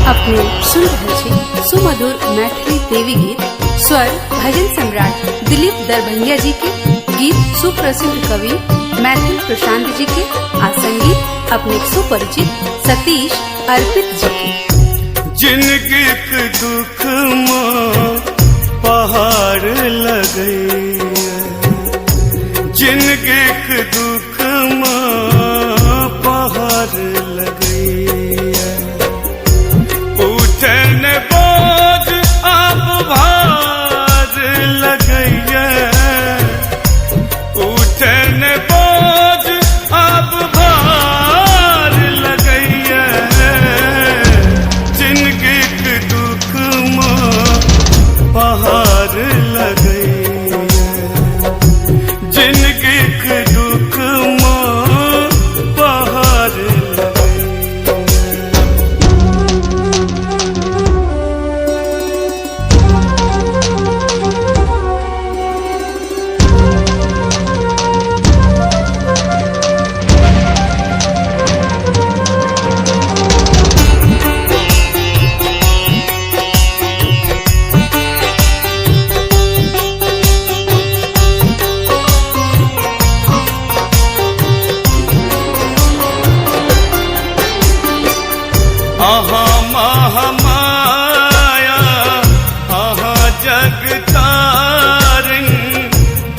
अपने सुन रहे छी सुमधुर मैथिली देवी गीत। स्वर भजन सम्राट दिलीप दरभंगिया जी के, गीत सुप्रसिद्ध कवि मैथिल प्रशांत जी के, आ संगीत अपने सुपरिचित सतीश अर्पित जी के। जिनके दुख माँ पहाड़ लगे, जिनके दुख माँ पहाड़ लगे, उठन बोझ अब भार लगैया, उठन बोझ अब भार लगैया, जिनके दुख माँ पहाड़ लगैया, जिनके दुख माँ पहाड़ लगैया। आहा महामाया आहा जगतारिण,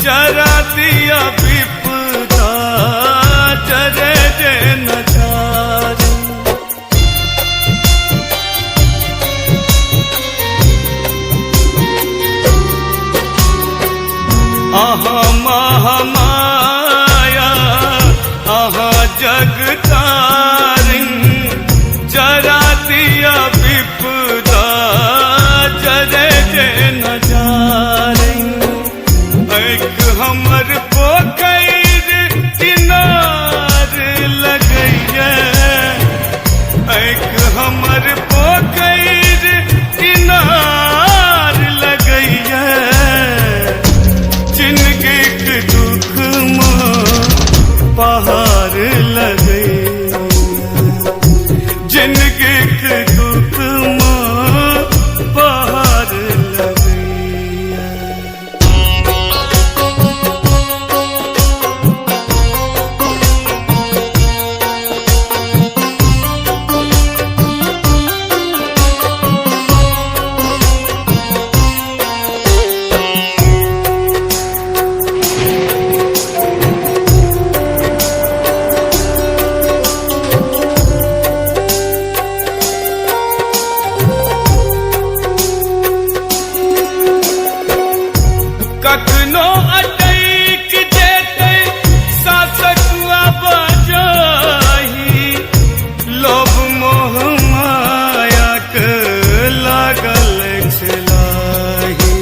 जरा दिया विपदा जरे जे नचारिण। आहा महामाया आहा जगतारिण, जरा दिया विपदा जरे जे नजारिन। एक हमर पोखर किनार लगैया, एक हमर पोखर किनार लगैया, जिनके दुख माँ पहाड़ लगैया, जिनके दुख माँ पहाड़ लगैया। कखनो अटैक जेतै शासक बजाही, लोभ मोह माया के लागल छलाही।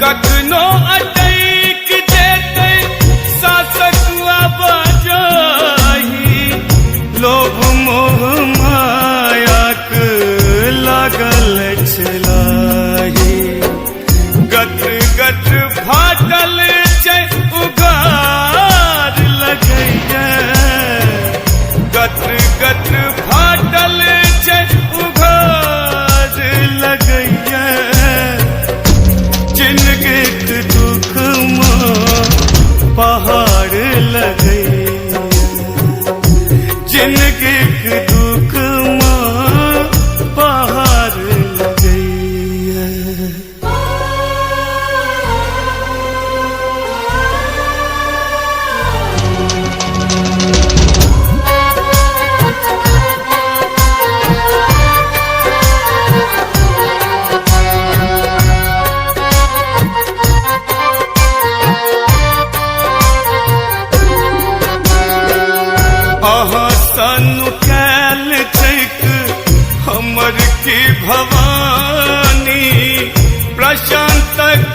कखनो अटैक जेतै शासक बजाही, लोभ मोह माया के लागल छलाही। गत्र गत्र फाटल छै उगार लगैया, गत्र गत्र फाटल छै उगार लगैया, जिनके दुख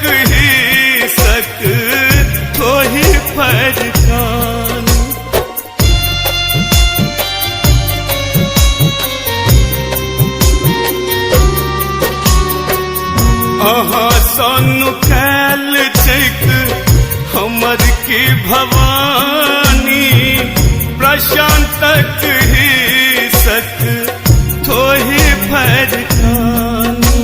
ही सक तो ही पहचान। अहाँ सोनु कैल चैक हमर की भवानी, प्रशांतक ही सक तो ही फरकानी।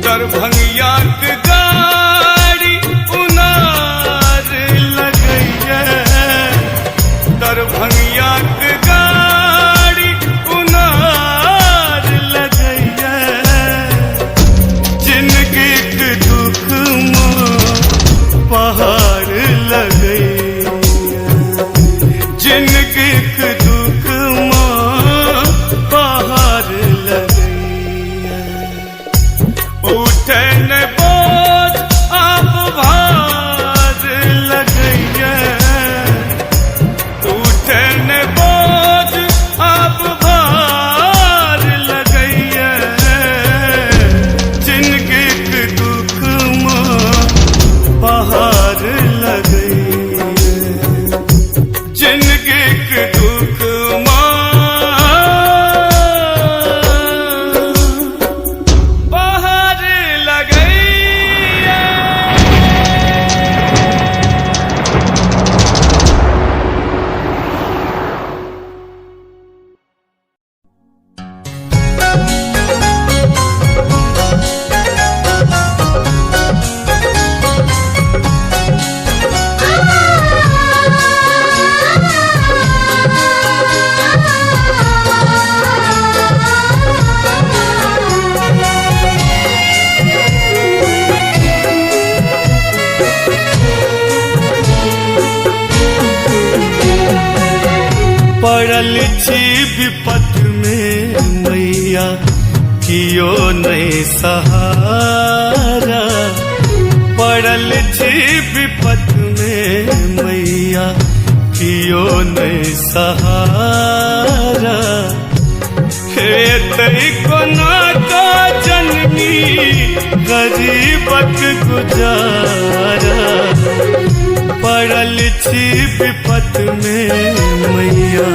दरभंगिया के गाड़ी उनार लगैया, दरभंगिया के गाड़ी उनार लगैया। जिंदगी के दुख पहाड़ लगैया, जिंदगी के दुख पहाड़ लगैया। उठे न बोझ अब भार लगैया, उठे न बोझ अब भार लगैया। जिंदगी के दुख पहाड़ लगैया, जिंदगी के दुख पहाड़ लगैया। पड़ल छी विपत में मैया कियो नहीं सहारा। पड़ल छी विपत में मैया कियो नहीं सहारा। हे तई कोना का जननी गरीबक गुजारा। पड़ल छी विपत में मैया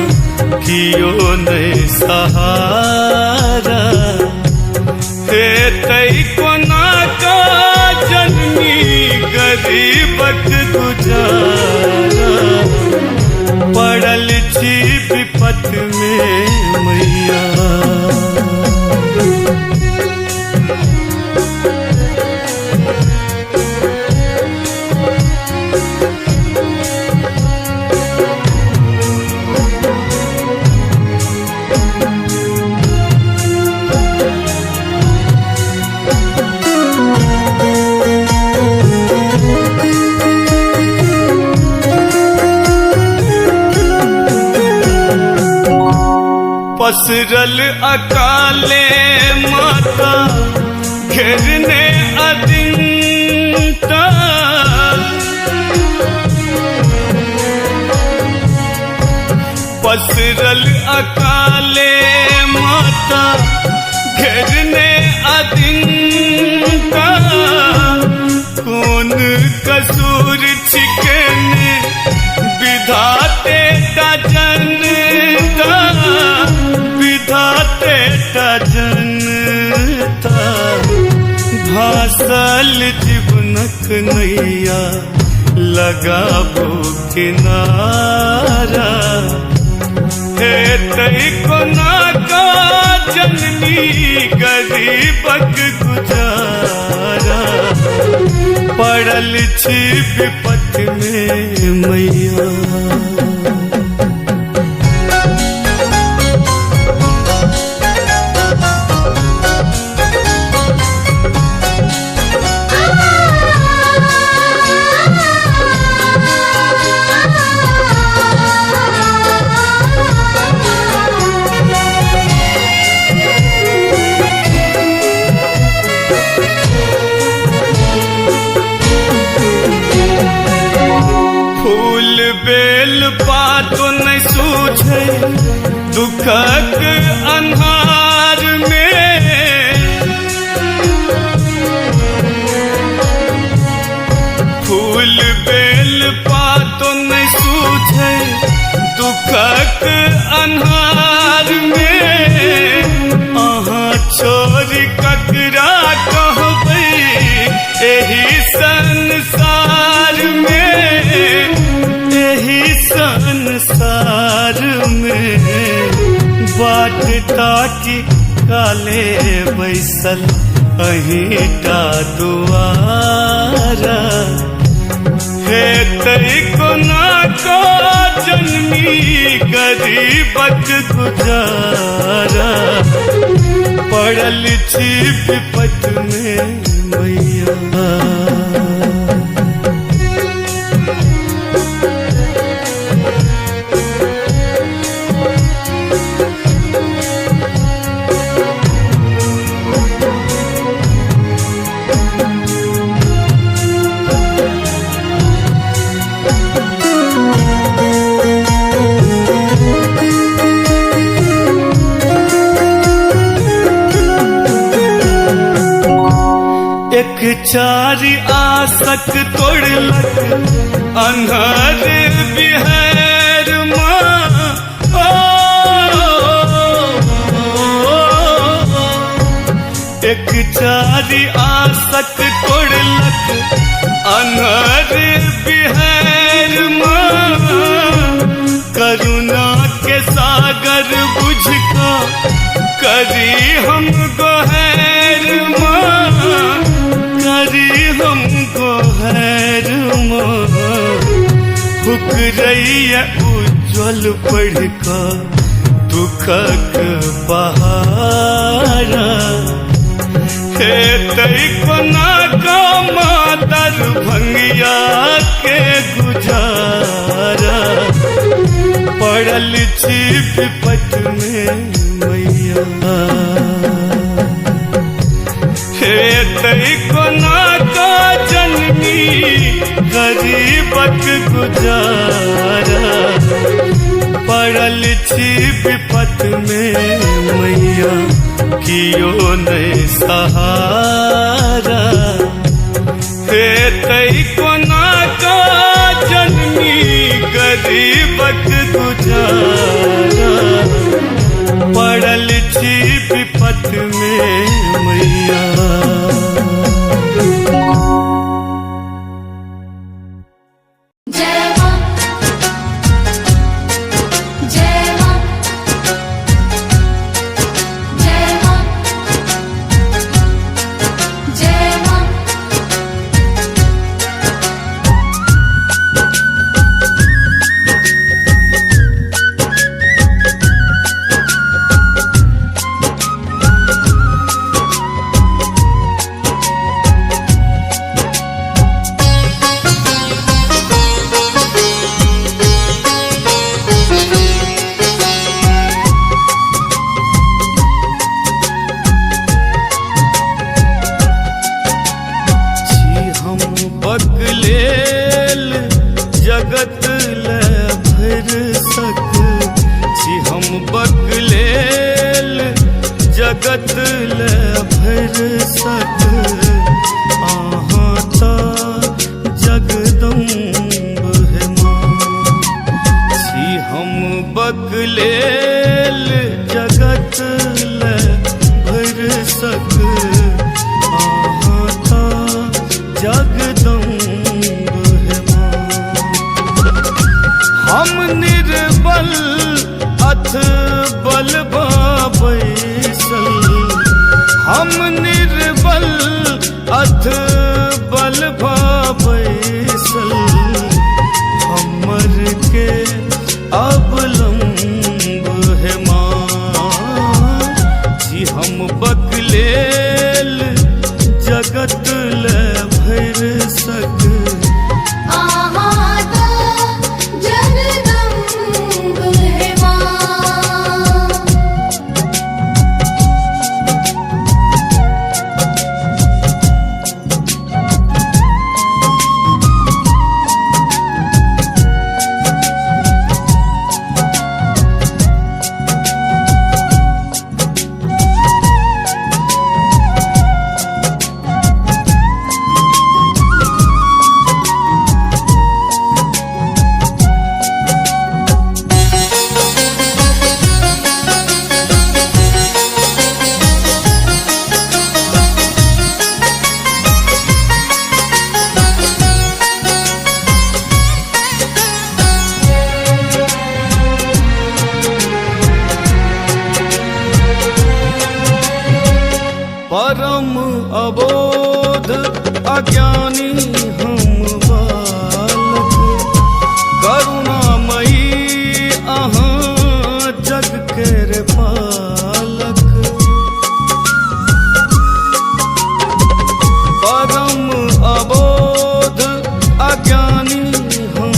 कियो नहीं सहारा। हे तई कोना का जननी गरीबक गुजारा। पड़ल छी विपत में मैया। पसरल अकाले माता घेरने अदिंता। पसरल अकाले माता घेरने अदिंता। कौन कसूर छिकने विधाते का जनता, विधाते का जनता। भासल जीवनक नैया लगाबो किनारा। हे तई कोना का जननी गरीबक गुजारा। पड़ल छी विपत में मैया। बेल पातो नहीं सूझे दुखक अन्हार में। ताकि काले बैसल अहीटा दुआरा हे तई को ना को जन्मी गरीबक गुजारा पड़ल छी विपत में मैया एक चारी आसक तोड़लक अन्हर बिहार माँ एक चारी आसक तोड़लक अन्हर बिहार माँ करुणा के सागर बुझ को करी हम गोहर माँ करी हमको हैर माँ हुक रही है उज्ज्वल पढ़ का दुखक बहारा हे तई को ना का मातर भंगिया के गुजारा पड़ल छी विपत में मैया हे तई को ना का जन्मी गरीबक गुजारा पड़ल छी विपत में मैया कियो नहीं सहारा हे तई को ना का जन्मी गरीबक गुजारा पड़ल छी विपत में मैया जगत ले भर सक आहाता जगदम्ब है माँ छी हम बकलेल जगत ले भर सक आहाता जगदम्ब है माँ हम निर्बल अथ बल बैसल हम निर्बल अथ अज्ञानी हम बालक, करुणामयी अहाँ जग केर पालक। परम अबोध अज्ञानी हम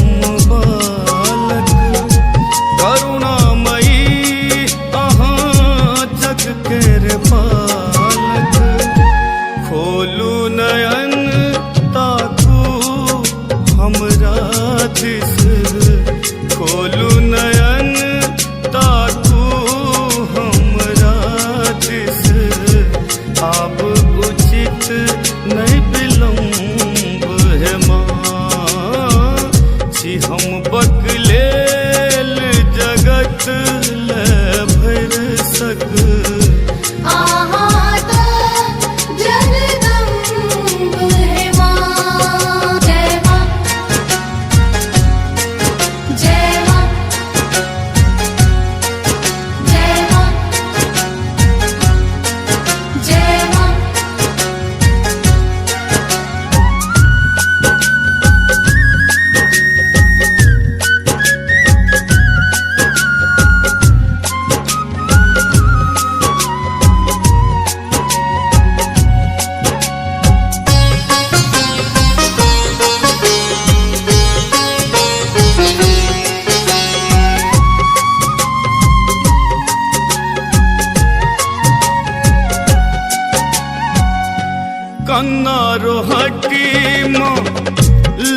बालक, करुणामयी अहाँ जग केर पालक। खोलू नयन ताकू हमरा दिस, खोलू नयन ताकू हमरा दिस। आब उचित नहीं विलम्ब है माँ, छी हम बकलेल जगत ले भर सक। कन्ना रोहटी में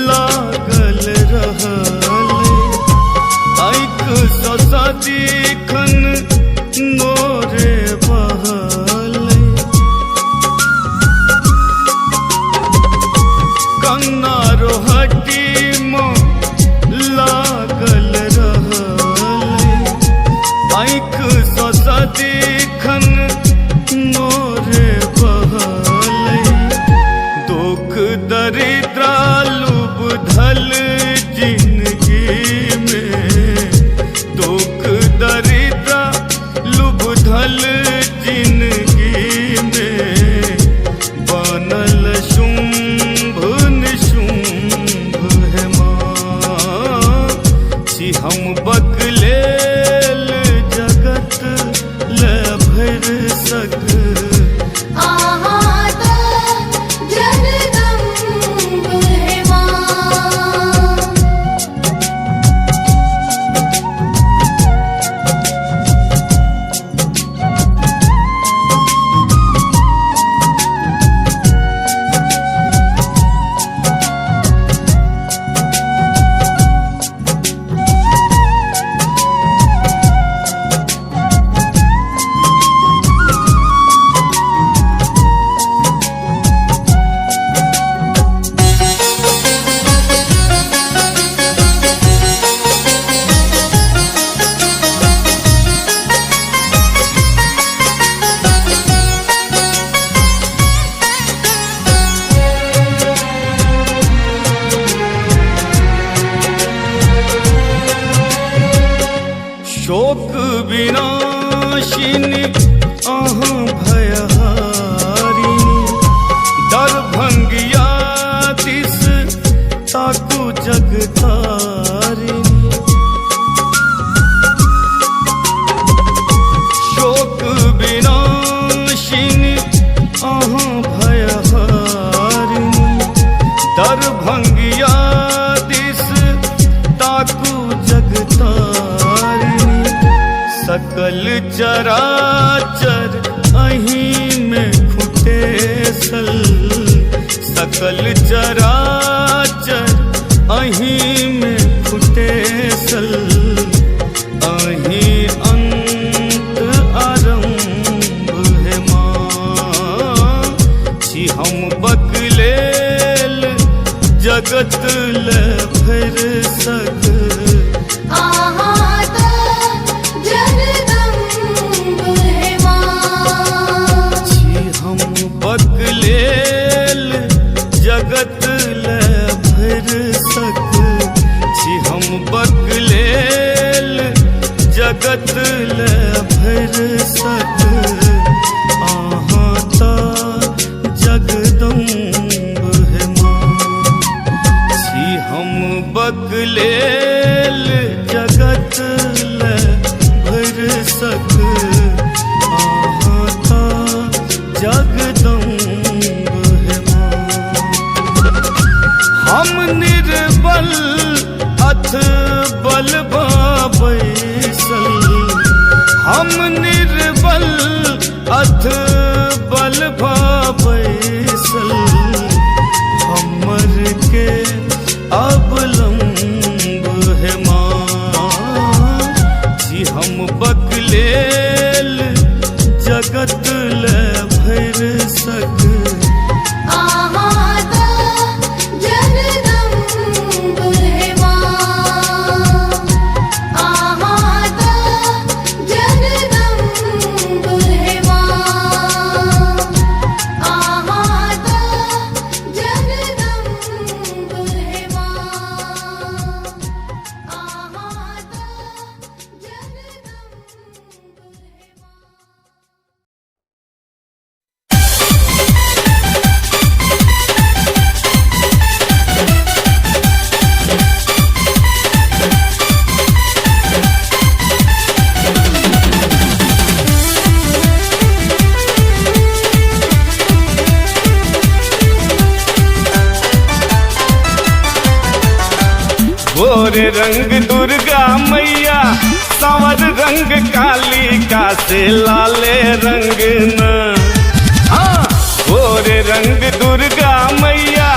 लागल रहले, आँख ससा दिखन नोरे बहले। कन्ना रोहटी में लागल रहले, आँख ससा दिखन नोरे बहले। दुख दरिद्रा लुभ धल जिंदगी में, दुख दरिद्रा लुभ धल जिंदगी में। बनल शुंभ निशुंभ है माँ, छी हम बकलेल जगत ले भर सक। शोक विनाशिनी अहाँ भयहारिणी, दरभंगिया दिस ताकू जगतारिणी। शोक विनाशिनी अहाँ भयहारिणी, दरभंगिया दिस ताकू जगतारिणी। सकल चराचर अहीं में खुटेसल, सकल चराचर अहीं में खुटेसल। अहीं अंत आरंभ है माँ, छी हम बकलेल जगत ले भर सक। बकलेल जगत ले भर सक, छी हम बकलेल जगत ले भर सक। आहाँ ता जगदम्ब है माँ। बकलेल जगत ले भर सक आहाता जगदम्ब है माँ। हम निर्बल अथ बल बैसल, हम निर्बल अथ बल बैसल, हमर के अवलंब है माँ। जी हम बकलेल जगत ले भर सक आहाता जगदम्ब है माँ। आहाता जगदम्ब है माँ। आहाता जगदम्ब है माँ। आहाता जगदम्ब है माँ। गोरे रंग दुर्गा मैया, सांवर रंग कालिका से लाले रंग न। हाँ, गोरे रंग दुर्गा मैया,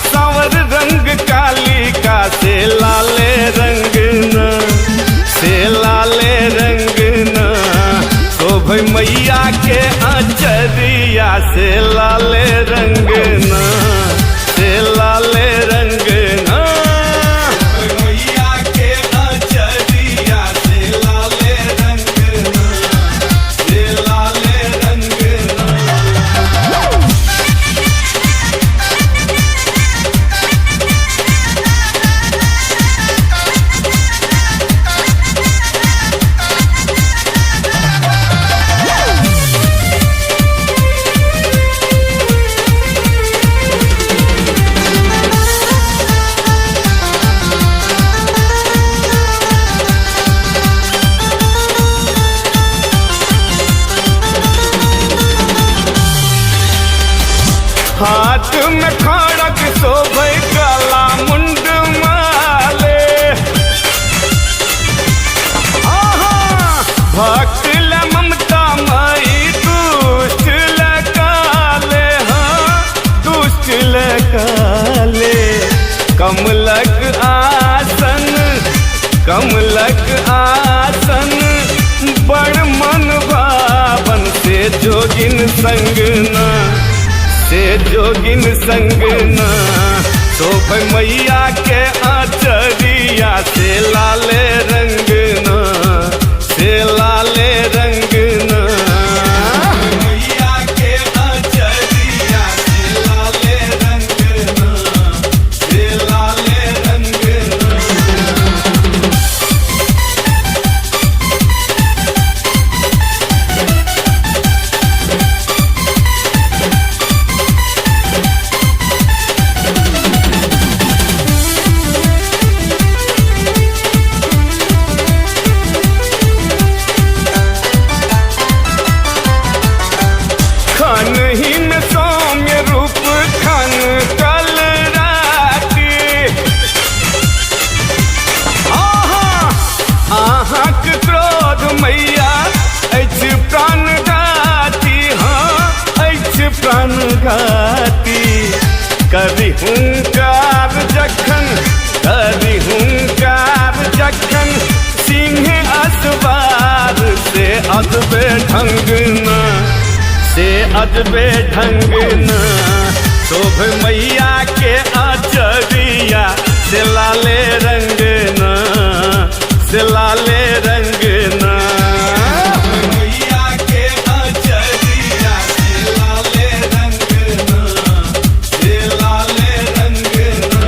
सांवर रंग कालिका से लाले रंग न, से लाले रंग न। शोभ मैया के आचरिया से लाले रंग न, से लाले रंग न। हाथ में खड़ग शोभे काला मुंड माले, भक्त ल ममता मई दुष्ट ल काले। हाँ, दुष्ट ल काले। कमलक आसन, कमलक आसन, बड़ मन भावन से जोगिन संग न, से जोगिन संग न। शोभ मैया के आचरिया से लाले रंग न, से लाले रंग न। मैया के आचरिया से लाले रंग न, से लाले रंग न। खन ही में सौम्य रूप खन कल राती। आहाँक क्रोध मैया अछि प्राण घाती। हाँ, अछि प्राण घाती। करी हुंकार जखन, करी हुंकार जखन, सिंह असवार से अदबे ढंग न, से अदबे ढंग न। शोभ मैया के आचरिया से लाले रंग न, से लाले रंग न। मैया के आचरिया से लाले रंग न, से लाले रंग न।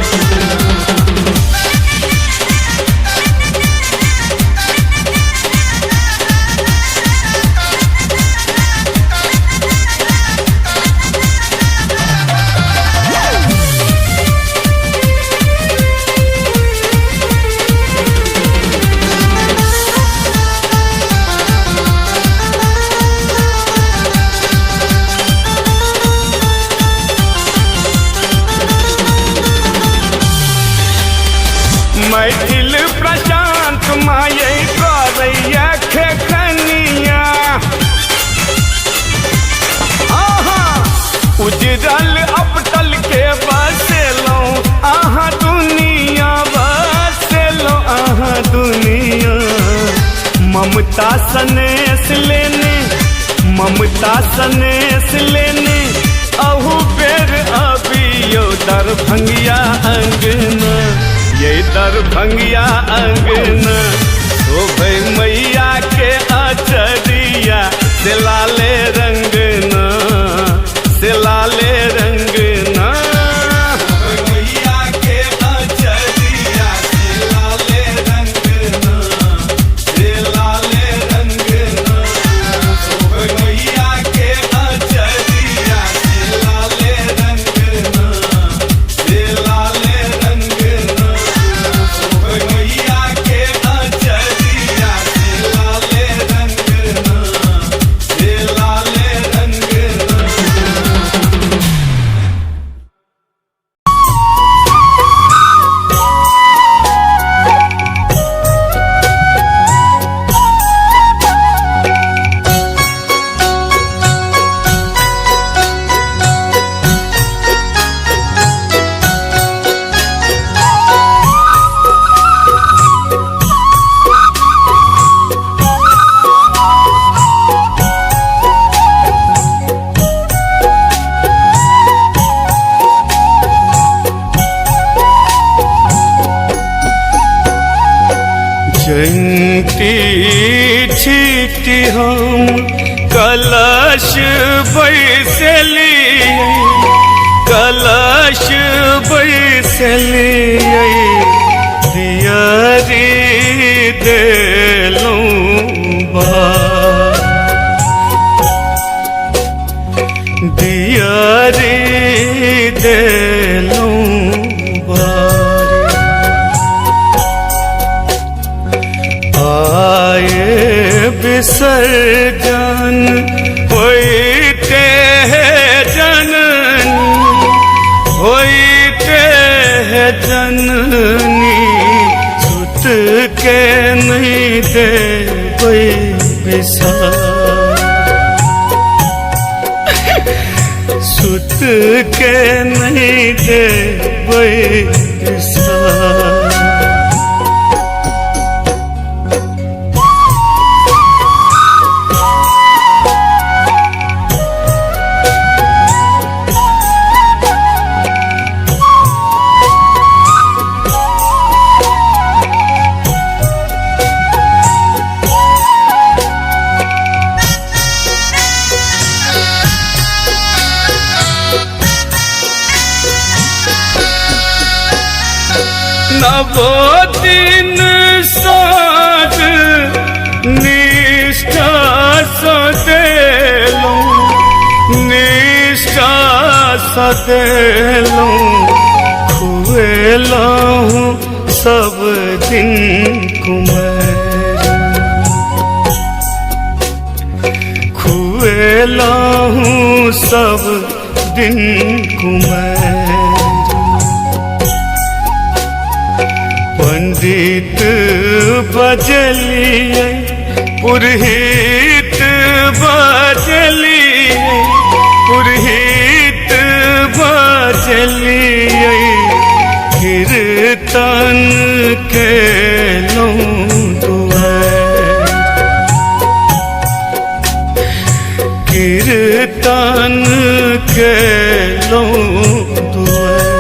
ममता सनेस लेने, ममता सनेस लेने, अहू बेर अबियो दरभंगिया अंगना, ये दरभंगिया अंगना। ओ भाई मैया के अचरिया से लाले रंगना, से लाले रंगना। मैया के अचरिया से लाले रंगना, से लाले रंगना। मैया के अचरिया से लाले रंगना, से लाले रंगना। मैया के अचरिया से लाले रंगना, से लाले रंगना। जयंती छीटी हम कलश बैसली, कलश बैसली। दियरी देलूं बार, दियरी देलूं बार। आए विसर्जन होइते जननी, होइते जननी। सुत के नहीं देबै विसार, सुत के नहीं देबै विसार। नवो दिन साध निष्ठा सदेलूं, निष्ठा सदेलूं। खुएलूं सब दिन कुमार, खुएलूं सब दिन कुमार। पंडित बजलिए, पुरहित बजलिए, पुरहित बजलिए। कीर्तन केलूं दुआर, कीर्तन केलूं दुआर।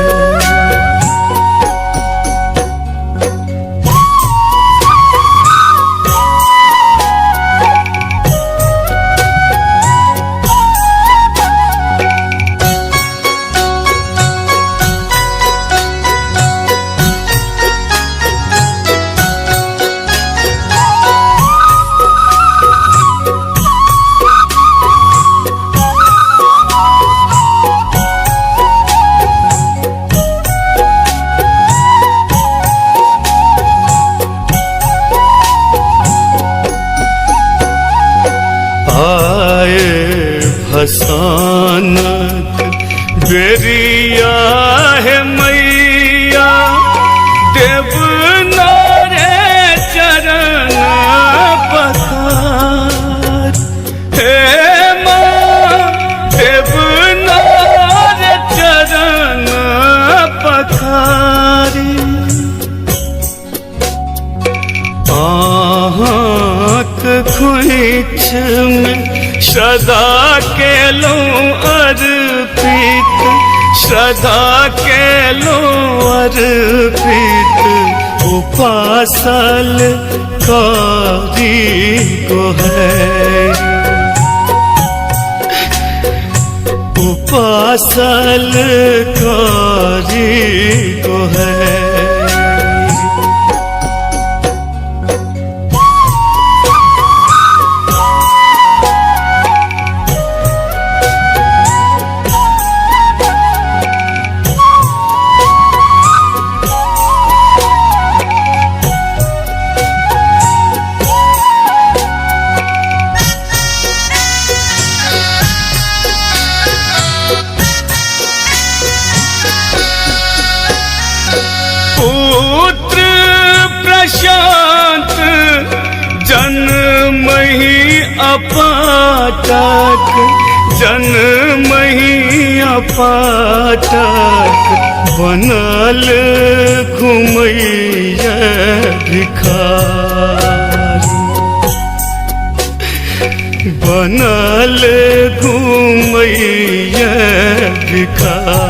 श्रद्धा के लो अर्पित, श्रद्धा के लो अर्पित, उपासल कारी को है, उपासल कारी को है। पुत्र प्रशांत जन्म ही अपाटक, जन्म ही अपाटक, बनल घुमैया भिखारी, बनल घुमैया भिखारी।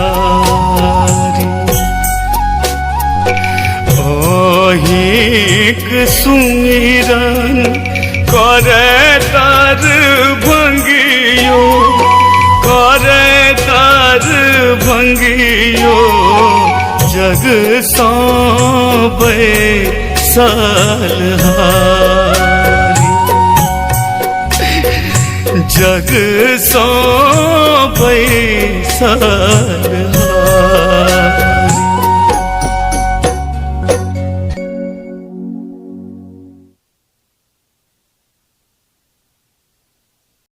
अहिक सुमिरन करे दर भंगियो, करे दर भंगियो, जग सांबे सलहारी, जग सांबे सलहारी।